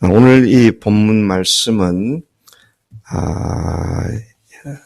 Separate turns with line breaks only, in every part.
오늘 이 본문 말씀은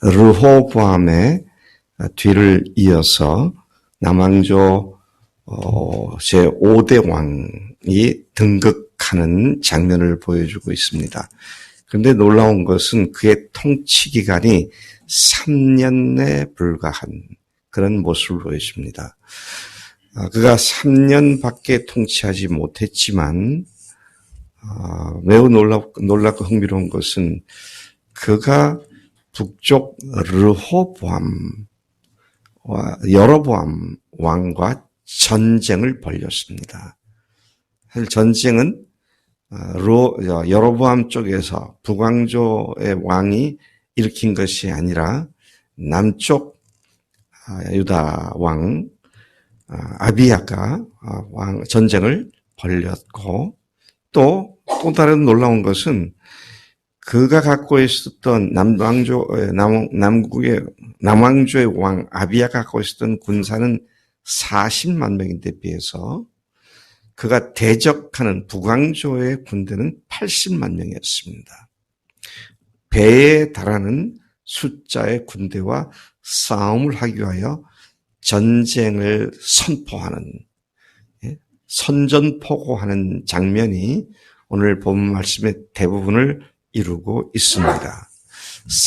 르호보암의 뒤를 이어서 남왕조 제5대 왕이 등극하는 장면을 보여주고 있습니다. 그런데 놀라운 것은 그의 통치 기간이 3년에 불과한 그런 모습을 보여줍니다. 그가 3년밖에 통치하지 못했지만 매우 놀랍고 흥미로운 것은 그가 북쪽 여로보암 왕과 전쟁을 벌였습니다. 사실 전쟁은 여로보암 쪽에서 북왕조의 왕이 일으킨 것이 아니라 남쪽 유다 왕 아비야가 전쟁을 벌였고 또 다른 놀라운 것은 그가 갖고 있었던 남왕조의 왕 아비야가 갖고 있었던 군사는 40만 명인데 비해서 그가 대적하는 북왕조의 군대는 80만 명이었습니다. 배에 달하는 숫자의 군대와 싸움을 하기 위하여 전쟁을 선포하는 선전포고하는 장면이 오늘 본문 말씀의 대부분을 이루고 있습니다.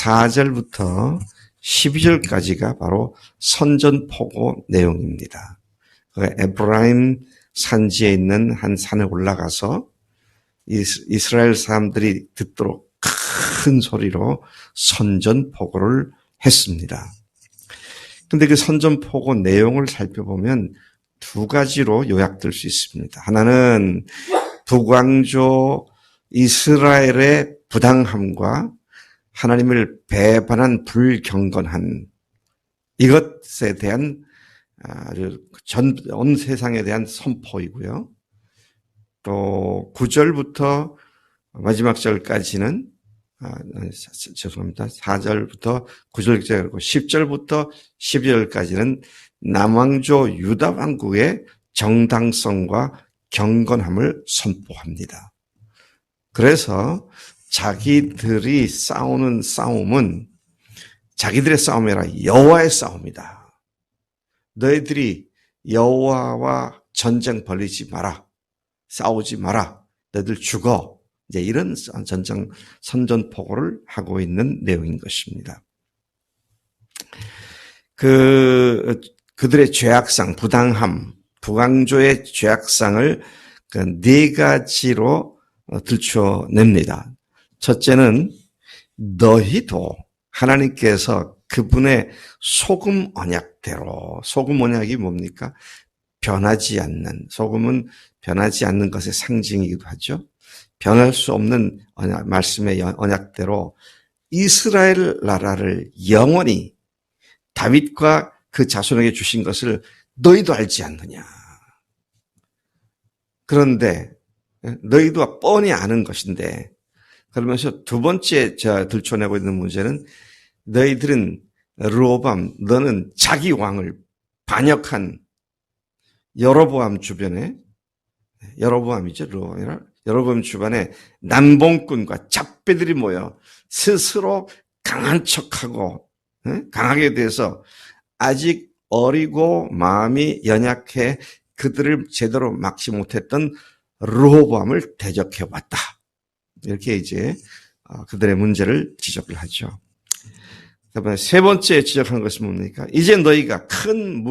4절부터 12절까지가 바로 선전포고 내용입니다. 에브라임 산지에 있는 한 산에 올라가서 이스라엘 사람들이 듣도록 큰 소리로 선전포고를 했습니다. 그런데 그 선전포고 내용을 살펴보면 두 가지로 요약될 수 있습니다. 하나는 북왕조 이스라엘의 부당함과 하나님을 배반한 불경건한 이것에 대한 온 세상에 대한 선포이고요. 또 9절부터 마지막 절까지는 죄송합니다. 4절부터 9절까지 그리고 10절부터 12절까지는 남왕조 유다 왕국의 정당성과 경건함을 선포합니다. 그래서 자기들이 싸우는 싸움은 자기들의 싸움이 아니라 여호와의 싸움이다. 너희들이 여호와와 전쟁 벌이지 마라. 싸우지 마라. 너희들 죽어. 이제 이런 선전포고를 하고 있는 내용인 것입니다. 그들의 죄악상, 부당함, 북왕조의 죄악상을 네 가지로 들춰냅니다. 첫째는 너희도 하나님께서 그분의 소금 언약대로, 소금 언약이 뭡니까? 변하지 않는, 소금은 변하지 않는 것의 상징이기도 하죠. 변할 수 없는 말씀의 언약대로 이스라엘 나라를 영원히 다윗과 그 자손에게 주신 것을 너희도 알지 않느냐. 그런데 너희도 뻔히 아는 것인데 그러면서 두 번째 들춰내고 있는 문제는 너희들은 르호보암 너는 자기 왕을 반역한 여로보암 주변에 여로보암이죠. 여로보암 주변에 남봉꾼과 잡배들이 모여 스스로 강한 척하고 강하게 돼서 아직 어리고 마음이 연약해 그들을 제대로 막지 못했던 르호보암을 대적해왔다. 이렇게 이제 그들의 문제를 지적을 하죠. 세 번째 지적한 것은 뭡니까? 이제 너희가 큰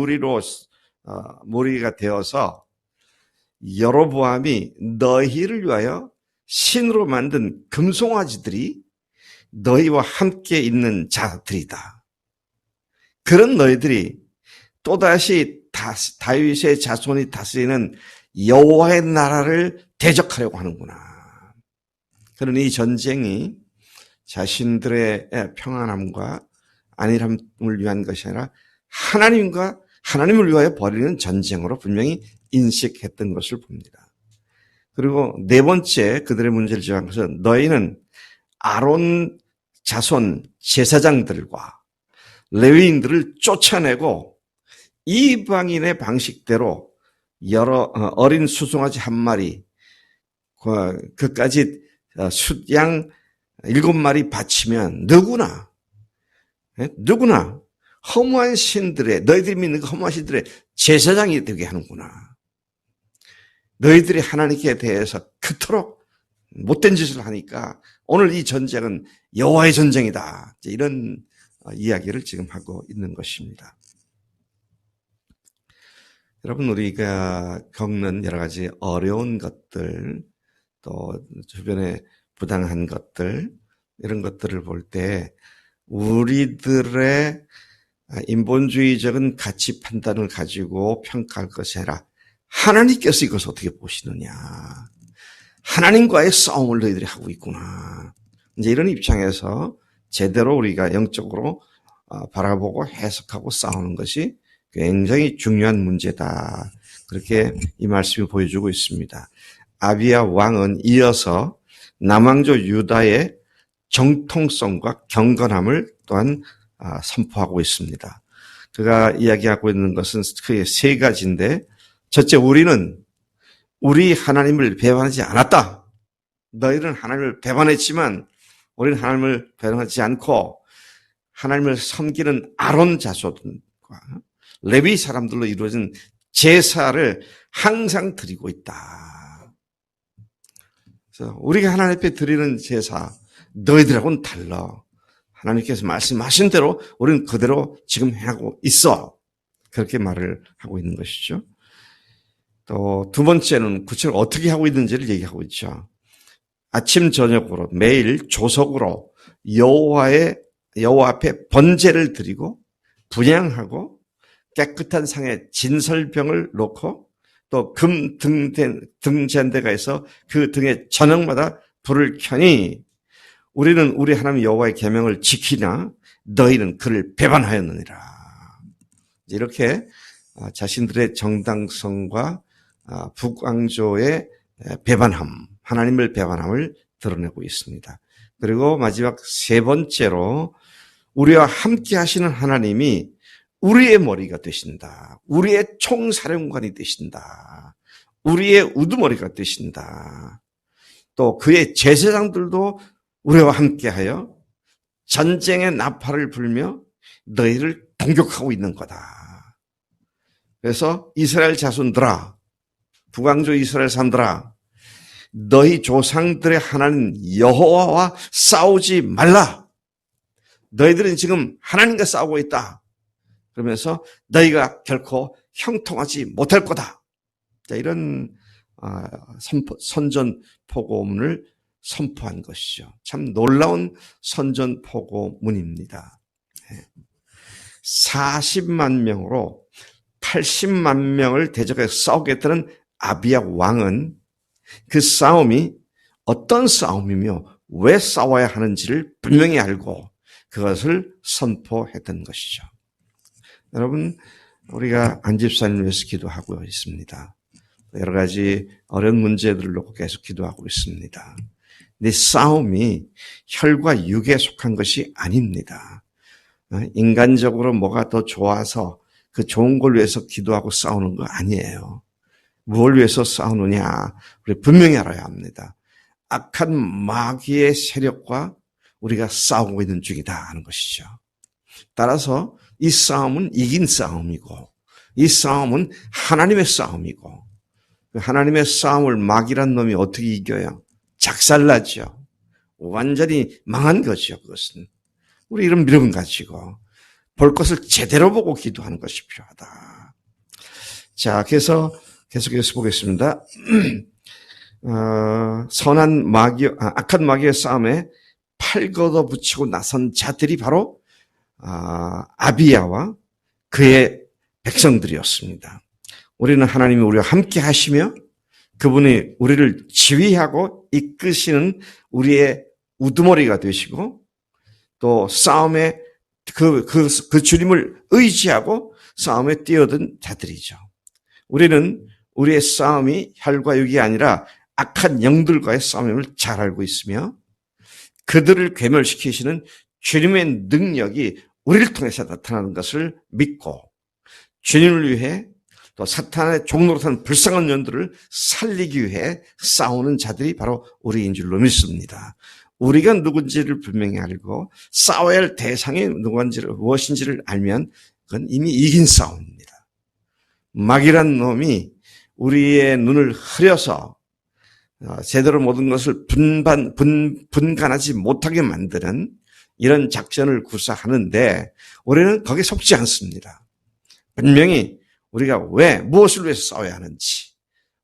무리가 되어서 여로보암이 너희를 위하여 신으로 만든 금송아지들이 너희와 함께 있는 자들이다. 그런 너희들이 또다시 다윗의 자손이 다스리는 여호와의 나라를 대적하려고 하는구나. 그러니 이 전쟁이 자신들의 평안함과 안일함을 위한 것이 아니라 하나님을 위하여 벌이는 전쟁으로 분명히 인식했던 것을 봅니다. 그리고 네 번째 그들의 문제를 지적한 것은 너희는 아론 자손 제사장들과 레위인들을 쫓아내고 이방인의 방식대로 어린 수송아지 한 마리 그까지 숫양 7마리 바치면 누구나 허무한 신들의, 너희들이 믿는 그 허무한 신들의 제사장이 되게 하는구나. 너희들이 하나님께 대해서 그토록 못된 짓을 하니까 오늘 이 전쟁은 여호와의 전쟁이다. 이런 이야기를 지금 하고 있는 것입니다. 여러분, 우리가 겪는 여러 가지 어려운 것들, 또 주변에 부당한 것들, 이런 것들을 볼 때 우리들의 인본주의적인 가치 판단을 가지고 평가할 것이 아니라 하나님께서 이것을 어떻게 보시느냐. 하나님과의 싸움을 너희들이 하고 있구나. 이제 이런 입장에서 제대로 우리가 영적으로 바라보고 해석하고 싸우는 것이 굉장히 중요한 문제다. 그렇게 이 말씀이 보여주고 있습니다. 아비야 왕은 이어서 남왕조 유다의 정통성과 경건함을 또한 선포하고 있습니다. 그가 이야기하고 있는 것은 크게 세 가지인데, 첫째, 우리는 우리 하나님을 배반하지 않았다. 너희는 하나님을 배반했지만 우리는 하나님을 배반하지 않고 하나님을 섬기는 아론 자손과 레위 사람들로 이루어진 제사를 항상 드리고 있다. 그래서 우리가 하나님 앞에 드리는 제사, 너희들하고는 달라. 하나님께서 말씀하신 대로 우리는 그대로 지금 하고 있어. 그렇게 말을 하고 있는 것이죠. 또 두 번째는 구체적으로 어떻게 하고 있는지를 얘기하고 있죠. 아침 저녁으로 매일 조석으로 여호와 앞에 번제를 드리고 분향하고 깨끗한 상에 진설병을 놓고 또 금 등잔대가 있어 그 등에 저녁마다 불을 켜니 우리는 우리 하나님 여호와의 계명을 지키나 너희는 그를 배반하였느니라. 이렇게 자신들의 정당성과 북왕조의 배반함, 하나님을 배반함을 드러내고 있습니다. 그리고 마지막 세 번째로 우리와 함께 하시는 하나님이 우리의 머리가 되신다. 우리의 총사령관이 되신다. 우리의 우두머리가 되신다. 또 그의 제사장들도 우리와 함께하여 전쟁의 나팔을 불며 너희를 공격하고 있는 거다. 그래서 이스라엘 자손들아, 북왕조 이스라엘 사람들아, 너희 조상들의 하나님 여호와와 싸우지 말라. 너희들은 지금 하나님과 싸우고 있다. 그러면서 너희가 결코 형통하지 못할 거다. 자, 이런 선전포고문을 선포한 것이죠. 참 놀라운 선전포고문입니다. 40만 명으로 80만 명을 대적해서 싸우겠다는 아비야 왕은 그 싸움이 어떤 싸움이며 왜 싸워야 하는지를 분명히 알고 그것을 선포했던 것이죠. 여러분, 우리가 안 집사님을 위해서 기도하고 있습니다. 여러 가지 어려운 문제들을 놓고 계속 기도하고 있습니다. 근데 싸움이 혈과 육에 속한 것이 아닙니다. 인간적으로 뭐가 더 좋아서 그 좋은 걸 위해서 기도하고 싸우는 거 아니에요. 무엇을 위해서 싸우느냐? 우리 분명히 알아야 합니다. 악한 마귀의 세력과 우리가 싸우고 있는 중이다 하는 것이죠. 따라서 이 싸움은 이긴 싸움이고 이 싸움은 하나님의 싸움이고 하나님의 싸움을 마귀란 놈이 어떻게 이겨요? 작살나죠. 완전히 망한 거죠. 그것은. 우리 이런 믿음 가지고 볼 것을 제대로 보고 기도하는 것이 필요하다. 자, 그래서 계속해서 보겠습니다. 악한 마귀의 싸움에 팔 걷어붙이고 나선 자들이 바로 아비야와 그의 백성들이었습니다. 우리는 하나님이 우리와 함께 하시며 그분이 우리를 지휘하고 이끄시는 우리의 우두머리가 되시고 또 싸움에 그 주님을 의지하고 싸움에 뛰어든 자들이죠. 우리는 우리의 싸움이 혈과 육이 아니라 악한 영들과의 싸움임을 잘 알고 있으며 그들을 괴멸시키시는 주님의 능력이 우리를 통해서 나타나는 것을 믿고 주님을 위해 또 사탄의 종노릇한 불쌍한 년들을 살리기 위해 싸우는 자들이 바로 우리인 줄로 믿습니다. 우리가 누군지를 분명히 알고 싸워야 할 대상이 무엇인지를 알면 그건 이미 이긴 싸움입니다. 마귀란 놈이 우리의 눈을 흐려서 제대로 모든 것을 분간하지 못하게 만드는 이런 작전을 구사하는데 우리는 거기에 속지 않습니다. 분명히 우리가 무엇을 위해서 싸워야 하는지,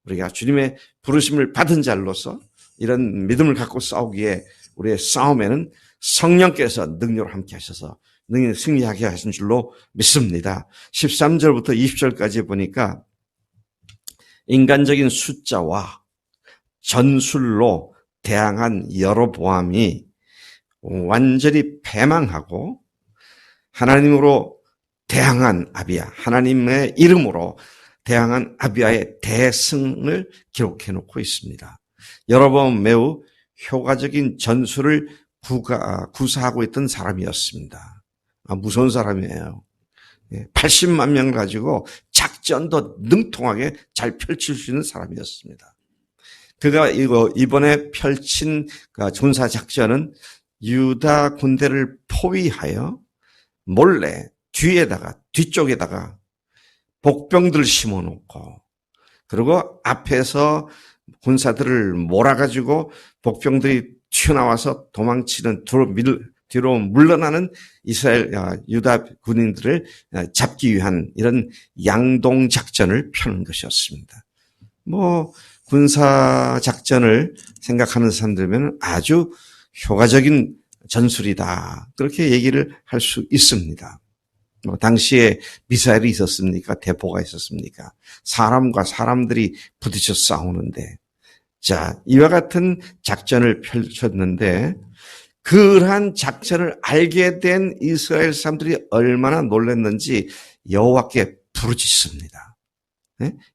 우리가 주님의 부르심을 받은 자로서 이런 믿음을 갖고 싸우기에 우리의 싸움에는 성령께서 능력을 함께 하셔서 능히 승리하게 하신 줄로 믿습니다. 13절부터 20절까지 보니까 인간적인 숫자와 전술로 대항한 여로보암이 완전히 패망하고 하나님으로 대항한 아비야, 하나님의 이름으로 대항한 아비야의 대승을 기록해 놓고 있습니다. 여로보암은 매우 효과적인 전술을 구사하고 있던 사람이었습니다. 무서운 사람이에요. 80만 명을 가지고 작전도 능통하게 잘 펼칠 수 있는 사람이었습니다. 그가 이번에 펼친 군사 작전은 유다 군대를 포위하여 몰래 뒤쪽에다가 복병들을 심어놓고 그리고 앞에서 군사들을 몰아가지고 복병들이 튀어나와서 도망치는 뒤로 물러나는 이스라엘 유다 군인들을 잡기 위한 이런 양동 작전을 펴는 것이었습니다. 군사 작전을 생각하는 사람들이면 아주 효과적인 전술이다. 그렇게 얘기를 할 수 있습니다. 당시에 미사일이 있었습니까? 대포가 있었습니까? 사람과 사람들이 부딪혀 싸우는데, 자, 이와 같은 작전을 펼쳤는데, 그러한 작전을 알게 된 이스라엘 사람들이 얼마나 놀랐는지 여호와께 부르짖습니다.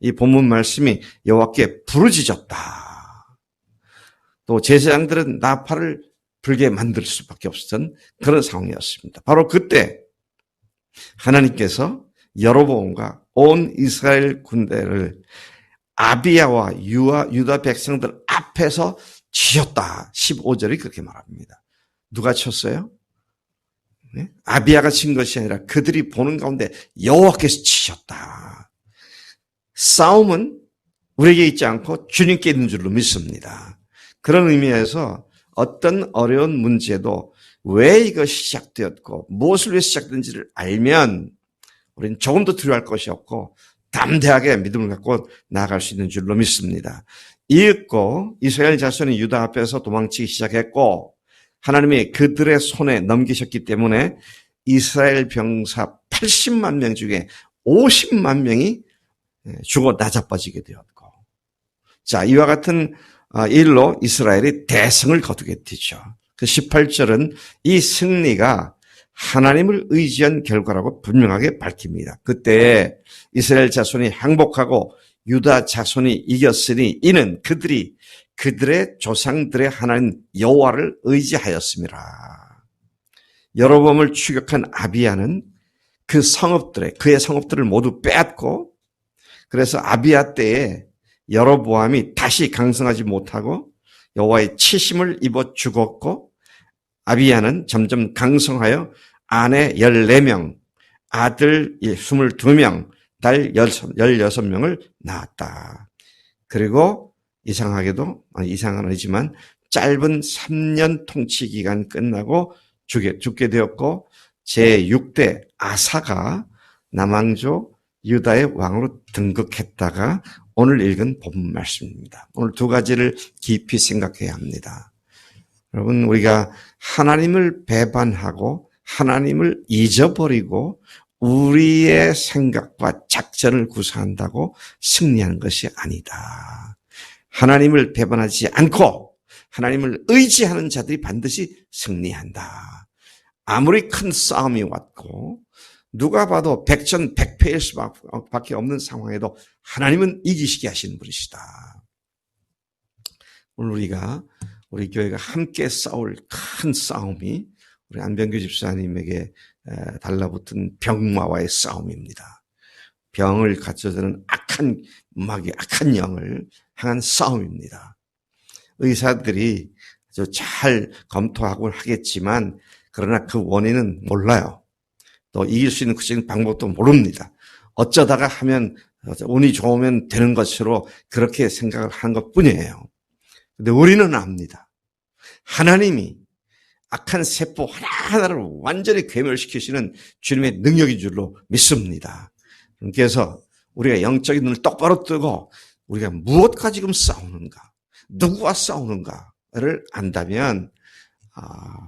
이 본문 말씀이 여호와께 부르짖었다. 또 제사장들은 나팔을 불게 만들 수밖에 없었던 그런 상황이었습니다. 바로 그때 하나님께서 여로보암과 온 이스라엘 군대를 아비야와 유다 백성들 앞에서 치셨다. 15절이 그렇게 말합니다. 누가 쳤어요? 아비야가 친 것이 아니라 그들이 보는 가운데 여호와께서 치셨다. 싸움은 우리에게 있지 않고 주님께 있는 줄로 믿습니다. 그런 의미에서 어떤 어려운 문제도 왜 이것이 시작되었고 무엇을 위해 시작된지를 알면 우리는 조금도 두려워할 것이 없고 담대하게 믿음을 갖고 나아갈 수 있는 줄로 믿습니다. 이윽고 이스라엘 자손이 유다 앞에서 도망치기 시작했고 하나님이 그들의 손에 넘기셨기 때문에 이스라엘 병사 80만 명 중에 50만 명이 죽어 나자빠지게 되었고, 자, 이와 같은 일로 이스라엘이 대승을 거두게 되죠. 그 18절은 이 승리가 하나님을 의지한 결과라고 분명하게 밝힙니다. 그때 이스라엘 자손이 항복하고 유다 자손이 이겼으니 이는 그들이 그들의 조상들의 하나님 여호와를 의지하였습니다. 여로보암을 추격한 아비야는 그의 성읍들을 모두 빼앗고, 그래서 아비야 때에 여로보암이 다시 강성하지 못하고 여호와의 치심을 입어 죽었고, 아비야는 점점 강성하여 아내 14명, 아들 22명, 딸 16명을 낳았다. 그리고 이상하게도, 이상은 아니지만 짧은 3년 통치 기간 끝나고 죽게 되었고, 제6대 아사가 남왕조 유다의 왕으로 등극했다가 오늘 읽은 본문 말씀입니다. 오늘 두 가지를 깊이 생각해야 합니다. 여러분, 우리가 하나님을 배반하고 하나님을 잊어버리고 우리의 생각과 작전을 구사한다고 승리하는 것이 아니다. 하나님을 배반하지 않고 하나님을 의지하는 자들이 반드시 승리한다. 아무리 큰 싸움이 왔고 누가 봐도 백전백패일 수밖에 없는 상황에도 하나님은 이기시게 하시는 분이시다. 오늘 우리 교회가 함께 싸울 큰 싸움이 우리 안병규 집사님에게 달라붙은 병마와의 싸움입니다. 병을 가져드는 악한 마귀, 악한 영을 향한 싸움입니다. 의사들이 아주 잘 검토하고 하겠지만 그러나 그 원인은 몰라요. 또 이길 수 있는 구체적인 방법도 모릅니다. 어쩌다가 하면 운이 좋으면 되는 것으로 그렇게 생각을 하는 것뿐이에요. 근데 우리는 압니다. 하나님이 악한 세포 하나하나를 완전히 괴멸시키시는 주님의 능력인 줄로 믿습니다. 그래서 우리가 영적인 눈을 똑바로 뜨고 우리가 무엇과 지금 싸우는가, 누구와 싸우는가를 안다면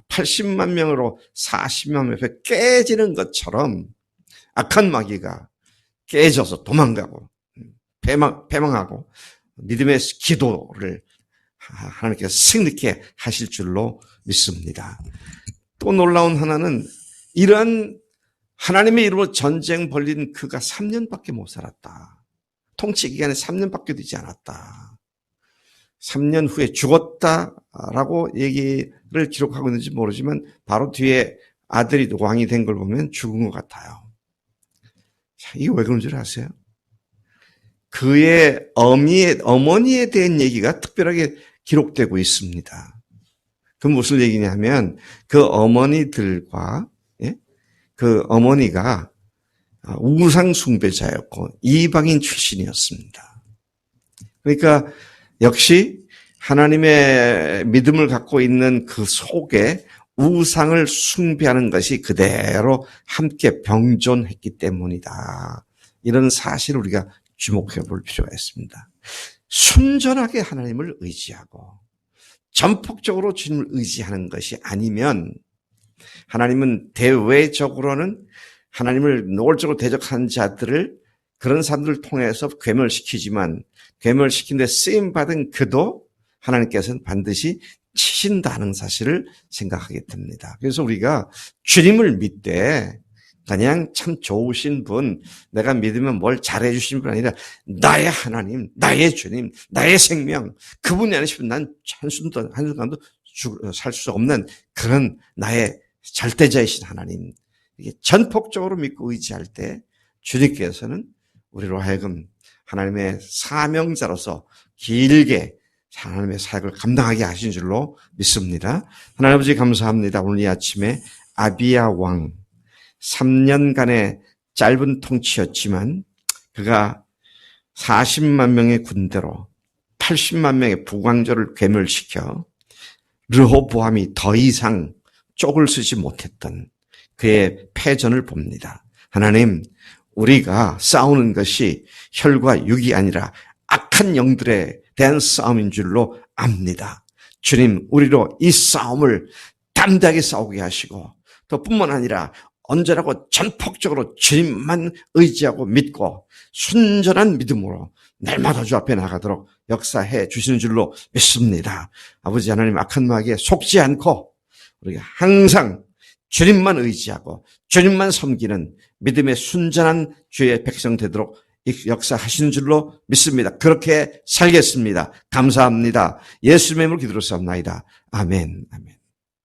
80만 명으로 40만 명에 깨지는 것처럼 악한 마귀가 깨져서 도망가고 패망하고 믿음의 기도를 하나님께서 승리케 하실 줄로 믿습니다. 또 놀라운 하나는 이러한 하나님의 이름으로 전쟁 벌린 그가 3년밖에 못 살았다. 통치 기간에 3년밖에 되지 않았다. 3년 후에 죽었다라고 얘기를 기록하고 있는지 모르지만 바로 뒤에 아들이 왕이 된 걸 보면 죽은 것 같아요. 자, 이게 왜 그런 줄 아세요? 그의 어머니에 대한 얘기가 특별하게 기록되고 있습니다. 그 무슨 얘기냐 하면 그 어머니들과 그 어머니가 우상 숭배자였고 이방인 출신이었습니다. 그러니까 역시 하나님의 믿음을 갖고 있는 그 속에 우상을 숭배하는 것이 그대로 함께 병존했기 때문이다. 이런 사실을 우리가 주목해 볼 필요가 있습니다. 순전하게 하나님을 의지하고 전폭적으로 주님을 의지하는 것이 아니면 하나님은 대외적으로는 하나님을 노골적으로 대적하는 자들을 그런 사람들을 통해서 괴멸시키지만 괴멸시킨 데 쓰임받은 그도 하나님께서는 반드시 치신다는 사실을 생각하게 됩니다. 그래서 우리가 주님을 믿되 그냥 참 좋으신 분, 내가 믿으면 뭘 잘해 주신 분 아니라 나의 하나님, 나의 주님, 나의 생명, 그분이 아니시면 난 한순간도 살 수 없는 그런 나의 절대자이신 하나님. 이게 전폭적으로 믿고 의지할 때 주님께서는 우리로 하여금 하나님의 사명자로서 길게 하나님의 사역을 감당하게 하신 줄로 믿습니다. 하나님 아버지 감사합니다. 오늘 이 아침에 아비야 왕 3년간의 짧은 통치였지만 그가 40만 명의 군대로 80만 명의 북왕조를 괴멸시켜 르호보암이 더 이상 쪽을 쓰지 못했던 그의 패전을 봅니다. 하나님, 우리가 싸우는 것이 혈과 육이 아니라 악한 영들에 대한 싸움인 줄로 압니다. 주님, 우리로 이 싸움을 담대하게 싸우게 하시고 또 뿐만 아니라 언제라고 전폭적으로 주님만 의지하고 믿고 순전한 믿음으로 날마다 주 앞에 나가도록 역사해 주시는 줄로 믿습니다. 아버지 하나님, 악한 마귀에 속지 않고 우리가 항상 주님만 의지하고 주님만 섬기는 믿음의 순전한 주의 백성 되도록 역사하시는 줄로 믿습니다. 그렇게 살겠습니다. 감사합니다. 예수님의 이름으로 기도로 싸움나이다. 아멘. 아멘.